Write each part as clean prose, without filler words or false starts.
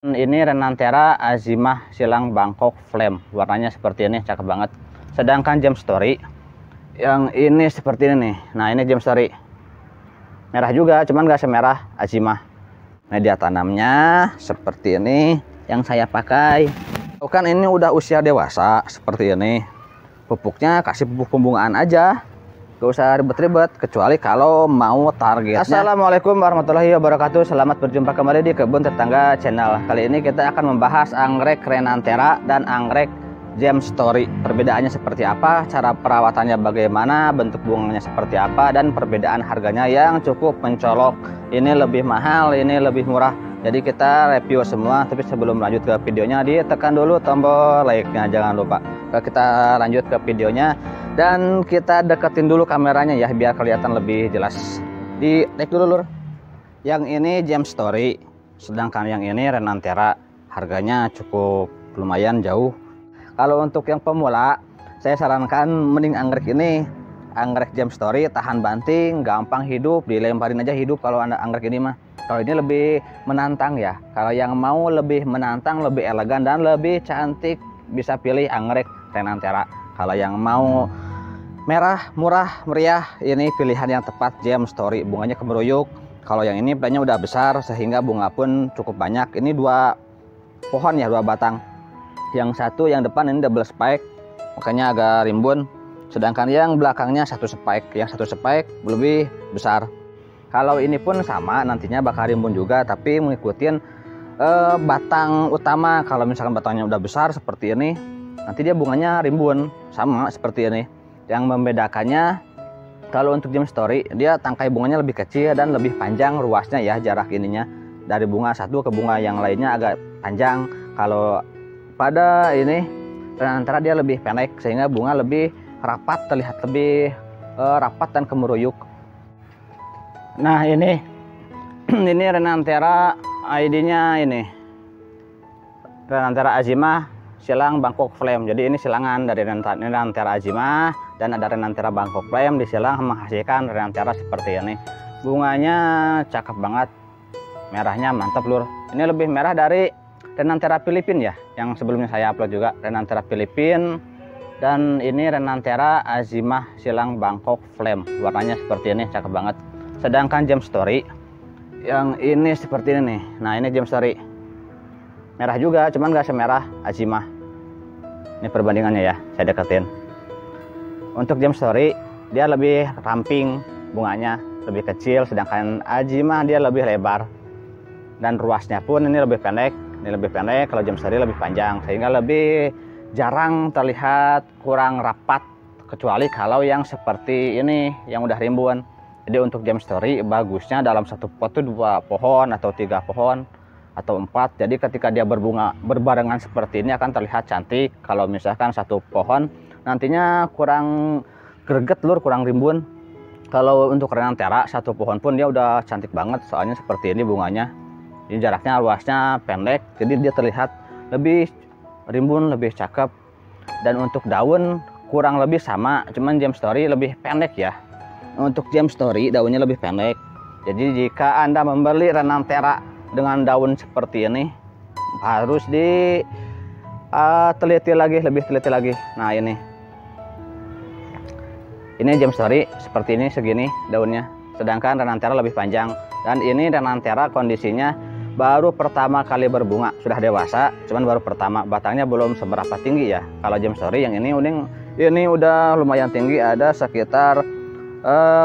Ini Renanthera azimah silang Bangkok Flame, warnanya seperti ini, cakep banget. Sedangkan Gem Story yang ini seperti ini nih. Nah, ini Gem Story merah juga, cuman gak semerah azimah. Media tanamnya seperti ini yang saya pakai. Bukan, ini udah usia dewasa seperti ini. Pupuknya kasih pupuk pembungaan aja, gak usah ribet-ribet, kecuali kalau mau targetnya. Assalamualaikum warahmatullahi wabarakatuh. Selamat berjumpa kembali di Kebun Tetangga Channel. Kali ini kita akan membahas anggrek Renanthera dan anggrek Gem Story. Perbedaannya seperti apa, cara perawatannya bagaimana, bentuk bunganya seperti apa, dan perbedaan harganya yang cukup mencolok. Ini lebih mahal, ini lebih murah. Jadi kita review semua, tapi sebelum lanjut ke videonya, ditekan dulu tombol like-nya, jangan lupa. Kita lanjut ke videonya. Dan kita deketin dulu kameranya ya, biar kelihatan lebih jelas. Di like dulu lur. Yang ini Gem Story, sedangkan yang ini Renanthera. Harganya cukup lumayan jauh. Kalau untuk yang pemula, saya sarankan mending anggrek ini. Anggrek Gem Story tahan banting, gampang hidup, dilemparin aja hidup kalau anda anggrek ini mah. Kalau ini lebih menantang ya. Kalau yang mau lebih menantang, lebih elegan dan lebih cantik, bisa pilih anggrek Renanthera. Kalau yang mau merah, murah, meriah, ini pilihan yang tepat Gem Story. Bunganya kemeruyuk. Kalau yang ini bunganya udah besar sehingga bunga pun cukup banyak. Ini dua pohon ya, dua batang. Yang satu yang depan ini double spike, makanya agak rimbun. Sedangkan yang belakangnya satu spike. Yang satu spike lebih besar. Kalau ini pun sama, nantinya bakal rimbun juga, tapi mengikuti batang utama. Kalau misalkan batangnya udah besar seperti ini, nanti dia bunganya rimbun, sama seperti ini. Yang membedakannya, kalau untuk Gem Story, dia tangkai bunganya lebih kecil dan lebih panjang ruasnya ya, jarak ininya. Dari bunga satu ke bunga yang lainnya agak panjang. Kalau pada ini, Renanthera dia lebih pendek, sehingga bunga lebih rapat, terlihat lebih rapat dan kemeruyuk. Nah ini ini Renanthera, ID-nya ini Renanthera azimah silang Bangkok Flame. Jadi ini silangan dari Renanthera azimah, dan ada Renanthera Bangkok Flame disilang menghasilkan Renanthera seperti ini. Bunganya cakep banget, merahnya mantap lur. Ini lebih merah dari Renanthera Filipin ya, yang sebelumnya saya upload juga, Renanthera Filipin. Dan ini Renanthera azimah silang Bangkok Flame, warnanya seperti ini, cakep banget. Sedangkan Gem Story yang ini seperti ini nih. Nah ini Gem Story merah juga, cuman gak semerah azimah. Ini perbandingannya ya, saya deketin. Untuk Gem Story dia lebih ramping, bunganya lebih kecil, sedangkan azimah dia lebih lebar. Dan ruasnya pun ini lebih pendek, ini lebih pendek. Kalau Gem Story lebih panjang, sehingga lebih jarang terlihat kurang rapat, kecuali kalau yang seperti ini yang udah rimbun. Jadi untuk Gem Story bagusnya dalam satu pot itu 2 pohon atau 3 pohon atau 4. Jadi ketika dia berbunga berbarengan seperti ini akan terlihat cantik. Kalau misalkan satu pohon nantinya kurang greget lur, kurang rimbun. Kalau untuk Renanthera satu pohon pun dia udah cantik banget, soalnya seperti ini bunganya. Ini jaraknya luasnya pendek, jadi dia terlihat lebih rimbun, lebih cakep. Dan untuk daun kurang lebih sama, cuman Gem Story lebih pendek ya. Untuk Gem Story daunnya lebih pendek. Jadi jika anda membeli Renanthera dengan daun seperti ini, harus teliti lagi, lebih teliti lagi. Nah ini Gem Story seperti ini, segini daunnya. Sedangkan Renanthera lebih panjang. Dan ini Renanthera kondisinya baru pertama kali berbunga, sudah dewasa, cuman baru pertama, batangnya belum seberapa tinggi ya. Kalau Gem Story yang ini udah lumayan tinggi, ada sekitar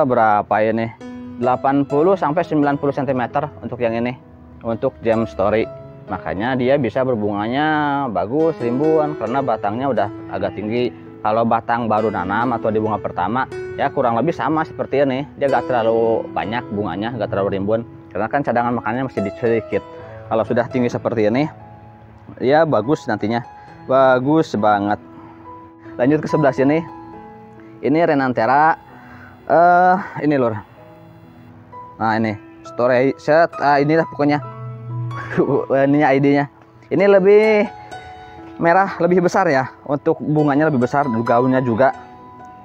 berapa ini, 80 sampai 90 cm untuk yang ini, untuk Gem Story. Makanya dia bisa berbunganya bagus, rimbun, karena batangnya udah agak tinggi. Kalau batang baru nanam atau di bunga pertama ya kurang lebih sama seperti ini, dia gak terlalu banyak bunganya, gak terlalu rimbun, karena kan cadangan makannya masih sedikit. Kalau sudah tinggi seperti ini ya bagus, nantinya bagus banget. Lanjut ke sebelah sini, ini Renanthera ini lur. Nah ini story set, inilah pokoknya ininya ID-nya. Ini lebih merah, lebih besar ya, untuk bunganya lebih besar, gaunnya juga,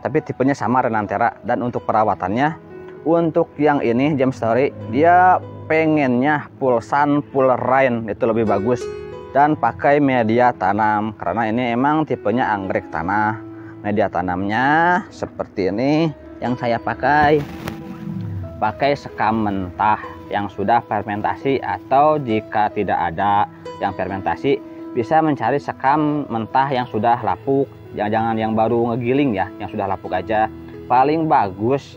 tapi tipenya sama Renanthera. Dan untuk perawatannya, untuk yang ini Gem Story dia pengennya full sun full rain itu lebih bagus, dan pakai media tanam karena ini emang tipenya anggrek tanah. Media tanamnya seperti ini yang saya pakai sekam mentah yang sudah fermentasi, atau jika tidak ada yang fermentasi bisa mencari sekam mentah yang sudah lapuk. Jangan yang baru ngegiling ya, yang sudah lapuk aja. Paling bagus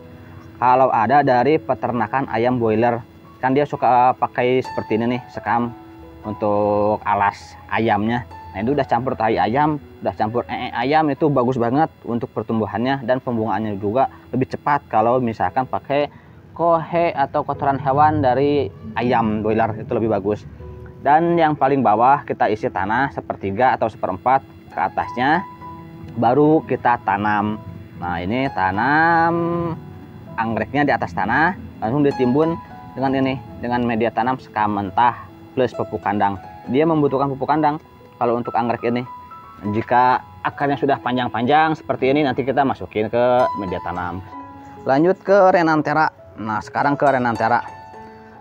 kalau ada dari peternakan ayam boiler, kan dia suka pakai seperti ini nih sekam untuk alas ayamnya. Nah itu udah campur tai ayam, udah campur ayam, itu bagus banget untuk pertumbuhannya dan pembungaannya juga lebih cepat kalau misalkan pakai kohe atau kotoran hewan dari ayam boiler, itu lebih bagus. Dan yang paling bawah kita isi tanah sepertiga atau seperempat ke atasnya, baru kita tanam. Nah ini tanam anggreknya di atas tanah, langsung ditimbun dengan ini, dengan media tanam sekam mentah plus pupuk kandang. Dia membutuhkan pupuk kandang kalau untuk anggrek ini. Jika akarnya sudah panjang-panjang seperti ini, nanti kita masukin ke media tanam. Lanjut ke Renanthera. Nah sekarang ke Renanthera.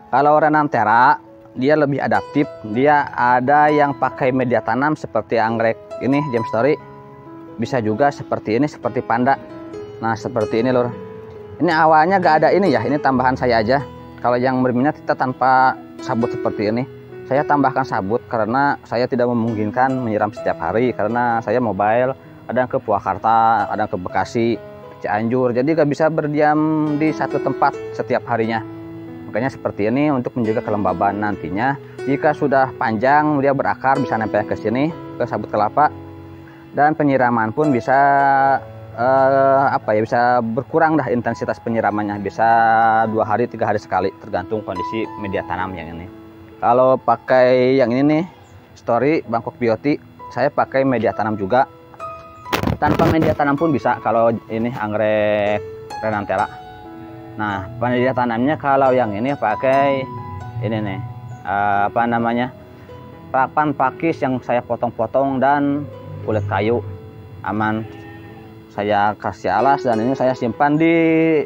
Kalau Renanthera dia lebih adaptif, dia ada yang pakai media tanam seperti anggrek ini Gem Story, bisa juga seperti ini, seperti panda. Nah seperti ini lur, ini awalnya gak ada ini ya, ini tambahan saya aja. Kalau yang berminat kita tanpa sabut seperti ini, saya tambahkan sabut karena saya tidak memungkinkan menyiram setiap hari karena saya mobile, ada ke Purwakarta, ada ke Bekasi, Cianjur, jadi gak bisa berdiam di satu tempat setiap harinya. Makanya seperti ini untuk menjaga kelembaban. Nantinya jika sudah panjang dia berakar, bisa nempel ke sini ke sabut kelapa, dan penyiraman pun bisa bisa berkurang dah intensitas penyiramannya, bisa 2 hari 3 hari sekali tergantung kondisi media tanam yang ini. Kalau pakai yang ini nih Story Bangkok Beauty, saya pakai media tanam juga. Tanpa media tanam pun bisa kalau ini anggrek Renanthera. Nah media tanamnya kalau yang ini pakai ini nih papan pakis yang saya potong-potong dan kulit kayu, aman. Saya kasih alas dan ini saya simpan di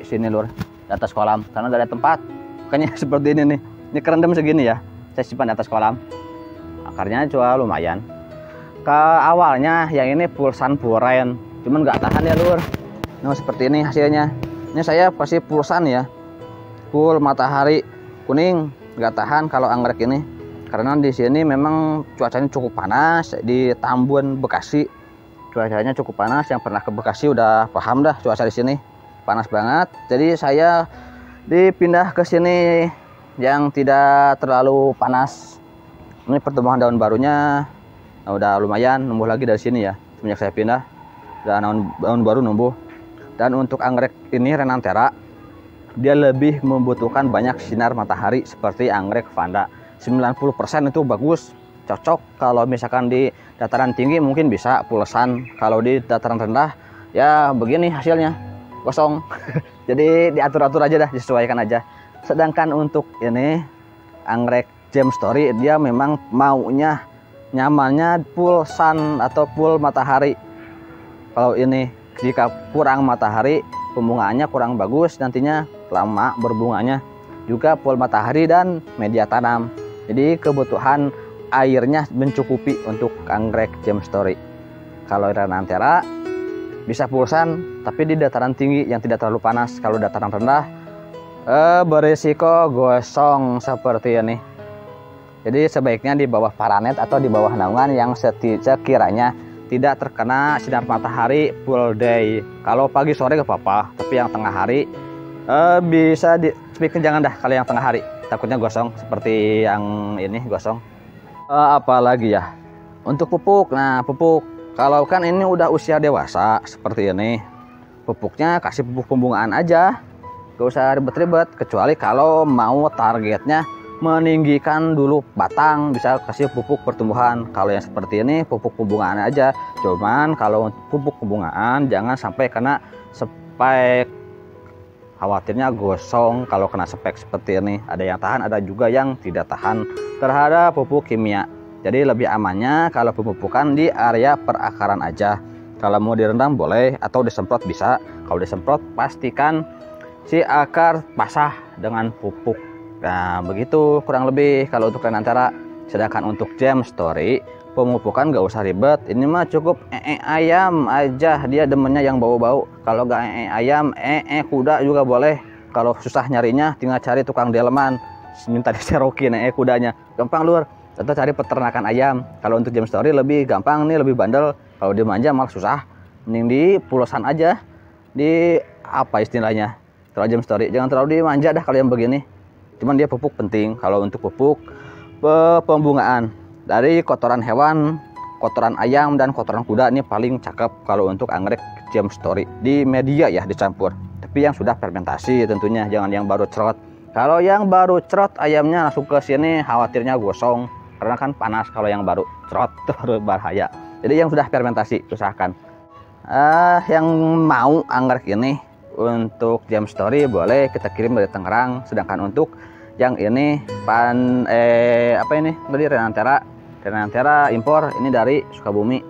sini lur, di atas kolam karena gak ada tempat. Makanya seperti ini nih, ini kerendam segini ya, saya simpan di atas kolam. Akarnya juga lumayan. Ke awalnya yang ini full sun full rain, cuman gak tahan ya lur. Nah seperti ini hasilnya. Ini saya pasti full sun ya, full matahari kuning, gak tahan kalau anggrek ini karena di sini memang cuacanya cukup panas. Di Tambun Bekasi cuacanya cukup panas, yang pernah ke Bekasi udah paham dah cuaca di sini panas banget. Jadi saya dipindah ke sini yang tidak terlalu panas. Ini pertumbuhan daun barunya udah lumayan numbuh lagi dari sini ya, semenjak saya pindah dan daun baru numbuh. Dan untuk anggrek ini Renanthera dia lebih membutuhkan banyak sinar matahari seperti anggrek Vanda. 90% itu bagus, cocok kalau misalkan di dataran tinggi mungkin bisa pulsan, kalau di dataran rendah ya begini hasilnya kosong. Jadi diatur-atur aja dah, disesuaikan aja. Sedangkan untuk ini anggrek Gem Story dia memang maunya nyamannya full sun atau full matahari. Kalau ini jika kurang matahari pembungaannya kurang bagus, nantinya lama berbunganya. Juga full matahari dan media tanam, jadi kebutuhan airnya mencukupi untuk anggrek Gem Story. Kalau Renanthera bisa pulsan tapi di dataran tinggi yang tidak terlalu panas. Kalau dataran rendah berisiko gosong seperti ini. Jadi sebaiknya di bawah paranet atau di bawah naungan yang sekiranya tidak terkena sinar matahari full day. Kalau pagi sore gak apa-apa, tapi yang tengah hari bisa jangan dah kalau yang tengah hari, takutnya gosong seperti yang ini gosong. Apalagi ya untuk pupuk. Nah pupuk, kalau kan ini udah usia dewasa seperti ini, pupuknya kasih pupuk pembungaan aja, gak usah ribet-ribet. Kecuali kalau mau targetnya meninggikan dulu batang, bisa kasih pupuk pertumbuhan. Kalau yang seperti ini pupuk pembungaan aja. Cuman kalau pupuk pembungaan jangan sampai kena spek, khawatirnya gosong kalau kena spek seperti ini. Ada yang tahan, ada juga yang tidak tahan terhadap pupuk kimia. Jadi lebih amannya kalau pemupukan di area perakaran aja. Kalau mau direndam boleh atau disemprot bisa. Kalau disemprot pastikan si akar basah dengan pupuk Nah, begitu kurang lebih kalau untuk Renantera. Sedangkan untuk Gem Story, pemupukan gak usah ribet. Ini mah cukup ayam aja, dia demennya yang bau-bau. Kalau gak ayam, kuda juga boleh. Kalau susah nyarinya, tinggal cari tukang delman, minta diserokin kudanya. Gampang lur. Atau cari peternakan ayam. Kalau untuk Gem Story lebih gampang nih, lebih bandel. Kalau dimanja malah susah. Mending di pulosan aja. Di apa istilahnya? Kalau Gem Story jangan terlalu dimanja dah kalau yang begini. Cuman dia pupuk penting. Kalau untuk pupuk pembungaan dari kotoran hewan, kotoran ayam dan kotoran kuda ini paling cakep kalau untuk anggrek Gem Story. Di media ya dicampur. Tapi yang sudah fermentasi tentunya, jangan yang baru cerot. Kalau yang baru cerot ayamnya langsung ke sini khawatirnya gosong karena kan panas. Kalau yang baru cerot terus bahaya. Jadi yang sudah fermentasi usahakan. Yang mau anggrek ini untuk Gem Story boleh kita kirim dari Tangerang. Sedangkan untuk yang ini apa ini tadi Renantera impor ini dari Sukabumi.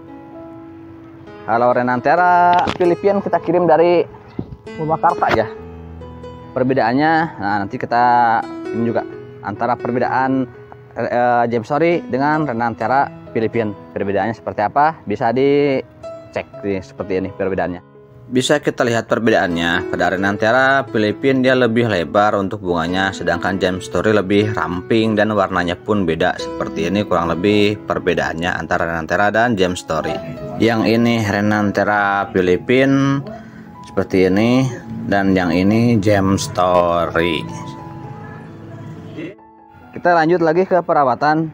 Kalau Renantera Filipina kita kirim dari Purwakarta ya. Perbedaannya, nah nanti kita ini juga antara perbedaan Gem Story dengan Renantera Filipina. Perbedaannya seperti apa? Bisa dicek nih, seperti ini perbedaannya. Bisa kita lihat perbedaannya. Pada Renantera Filipina dia lebih lebar untuk bunganya, sedangkan Gem Story lebih ramping dan warnanya pun beda. Seperti ini kurang lebih perbedaannya antara Renantera dan Gem Story. Yang ini Renantera Filipina seperti ini, dan yang ini Gem Story. Kita lanjut lagi ke perawatan.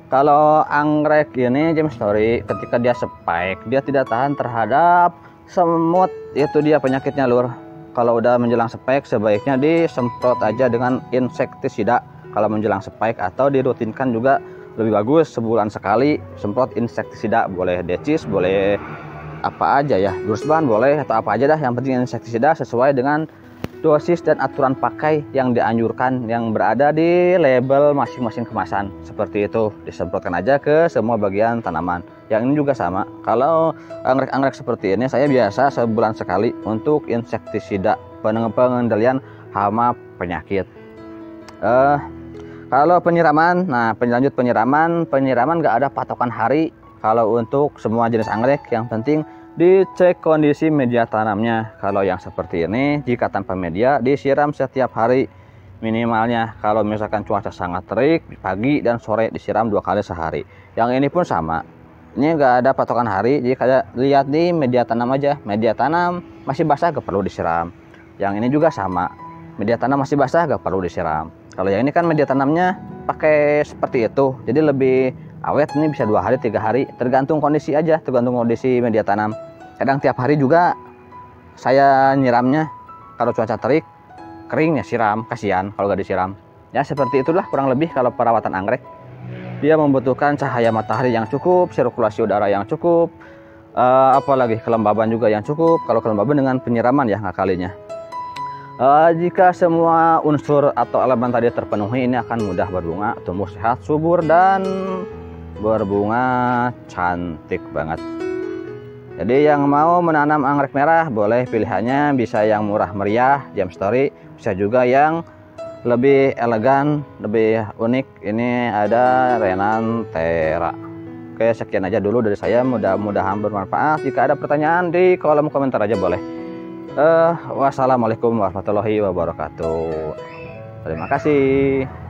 Kalau anggrek ini Gem Story ketika dia spike, dia tidak tahan terhadap semut, itu dia penyakitnya lur. Kalau udah menjelang spike sebaiknya disemprot aja dengan insektisida kalau menjelang spike, atau dirutinkan juga lebih bagus sebulan sekali semprot insektisida. Boleh decis, boleh apa aja ya, Dursban boleh, atau apa aja dah, yang penting insektisida sesuai dengan dosis dan aturan pakai yang dianjurkan yang berada di label masing-masing kemasan. Seperti itu, disemprotkan aja ke semua bagian tanaman. Yang ini juga sama. Kalau anggrek-anggrek seperti ini saya biasa sebulan sekali untuk insektisida pengendalian hama penyakit. Kalau penyiraman, nah lanjut penyiraman nggak ada patokan hari. Kalau untuk semua jenis anggrek yang penting dicek kondisi media tanamnya. Kalau yang seperti ini jika tanpa media disiram setiap hari minimalnya. Kalau misalkan cuaca sangat terik, pagi dan sore disiram 2 kali sehari. Yang ini pun sama, ini enggak ada patokan hari. Jika lihat di media tanam aja, media tanam masih basah gak perlu disiram. Yang ini juga sama, media tanam masih basah gak perlu disiram. Kalau yang ini kan media tanamnya pakai seperti itu, jadi lebih awet. Ini bisa 2 hari 3 hari, tergantung kondisi aja, tergantung kondisi media tanam. Kadang tiap hari juga saya nyiramnya. Kalau cuaca terik kering ya siram, kasihan kalau gak disiram. Ya seperti itulah kurang lebih kalau perawatan anggrek. Dia membutuhkan cahaya matahari yang cukup, sirkulasi udara yang cukup, apalagi kelembaban juga yang cukup. Kalau kelembaban dengan penyiraman ya ngakalinya. Jika semua unsur atau elemen tadi terpenuhi, ini akan mudah berbunga, tumbuh sehat, subur, dan berbunga cantik banget. Jadi yang mau menanam anggrek merah boleh, pilihannya bisa yang murah meriah Gem Story, bisa juga yang lebih elegan, lebih unik. Ini ada Renantera. Oke, sekian aja dulu dari saya, mudah-mudahan bermanfaat. Jika ada pertanyaan di kolom komentar aja boleh. Wassalamualaikum warahmatullahi wabarakatuh. Terima kasih.